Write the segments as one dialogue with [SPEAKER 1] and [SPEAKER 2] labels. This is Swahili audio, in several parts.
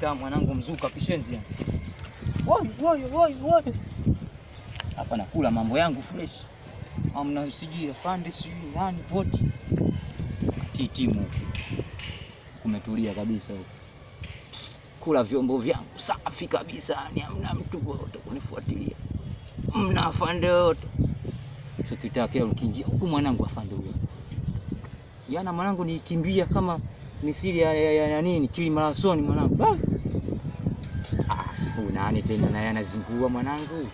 [SPEAKER 1] mtaa mwanangu mzuka kishenzi yani. Woi. Hapa nakula mambo yangu fresh. Amna sijui afande sijui nani poti. Timu. Kumetulia kabisa huko. Kula vyombo vyangu safi kabisa, yani hamna mtu wote kunifuatilia. Mna afande wote. Sikitaka ukiingia huko mwanangu afande huyo. Yana mwanangu nikimbia kama misili ya nini Kilimalasoni mwanangu. Nani tena naye anazingua mwanangu.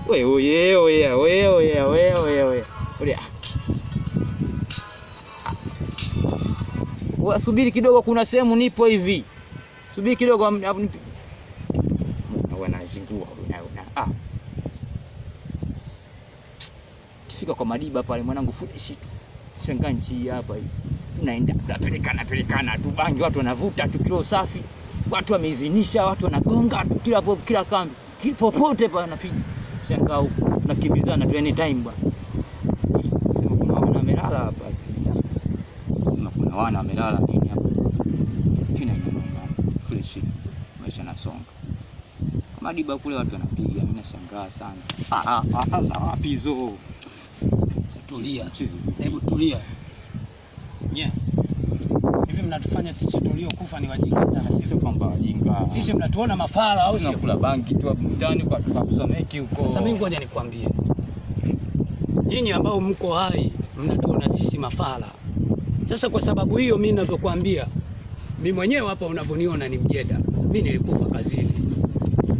[SPEAKER 1] Wewe. Wewe subiri kidogo, kuna sehemu nipo hivi. Subiri kidogo wanazingua una. Kifika kwa Madiba pale mwanangu fresh tu. Shangaa nchi hapa hivi. Unaenda pelekana tu bangi, watu wanavuta tu kilo safi. Watu wamezinisha, watu wanagonga kila kambi. Popote pale anapiga. Shangaa huko tunakimbizana tu anytime bwana. Sema kuna wana amelala hapa. Sema kuna wana amelala nini hapa. Kina nyama fresh. Maisha nasonga. Madiba kule watu wanapiga, mimi nashangaa sana. Sasa wapi hizo?
[SPEAKER 2] Tulia. Hebu tulia. Hivi mnatufanya sisi tuliokufa ni wajinga sana.
[SPEAKER 1] Sisi kwamba wajinga.
[SPEAKER 2] Sisi mnatuona mafala au sio?
[SPEAKER 1] Tunakula bangi tu mtaani kwa tukakusomeki huko.
[SPEAKER 2] Sasa mimi ngoja nikwambie. Nyinyi ambao mko hai mnatuona sisi mafala. Sasa kwa sababu hiyo mimi ninavyokuambia, mimi mwenyewe hapa unavyoniona ni mjeda. Mimi nilikufa kazini.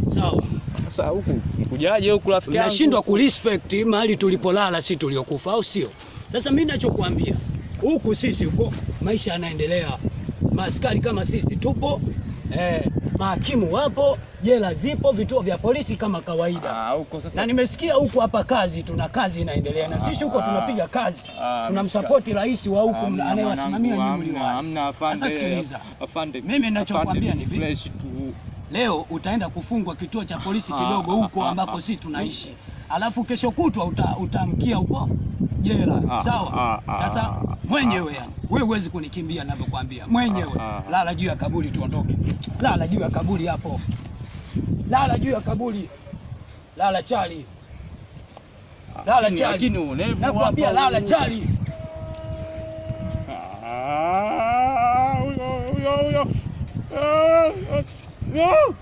[SPEAKER 2] Sawa?
[SPEAKER 1] Sasa huku nikujaje huku rafiki yangu?
[SPEAKER 2] Unashindwa kurespect mahali tulipolala sisi tuliokufa au sio? Sasa mimi ninachokuambia, huku sisi huko maisha yanaendelea. Maaskari kama sisi tupo, mahakimu wapo, jela zipo, vituo vya polisi kama kawaida.
[SPEAKER 1] Huko sasa.
[SPEAKER 2] Na nimesikia huku hapa tuna kazi inaendelea na sisi huko tunapiga kazi. Tunamsupport rais wa huku anayewasimamia nyinyi.
[SPEAKER 1] Hamna afande.
[SPEAKER 2] Sasa sikiliza.
[SPEAKER 1] Afande.
[SPEAKER 2] Mimi ninachokuambia ni
[SPEAKER 1] fresh tu.
[SPEAKER 2] Leo utaenda kufungwa kituo cha polisi kidogo huko ambako sisi tunaishi. Alafu kesho kutwa utamkia huko jela. Sawa? Sasa mwenyewe yani. Wewe huwezi kunikimbia ninavyokuambia. Mwenyewe. Lala juu ya kaburi tuondoke. Lala juu ya kaburi hapo. Lala juu ya kaburi. Lala chali. Lala chali.
[SPEAKER 1] Lakini unevu
[SPEAKER 2] nakwambia lala chali.
[SPEAKER 1] Yo.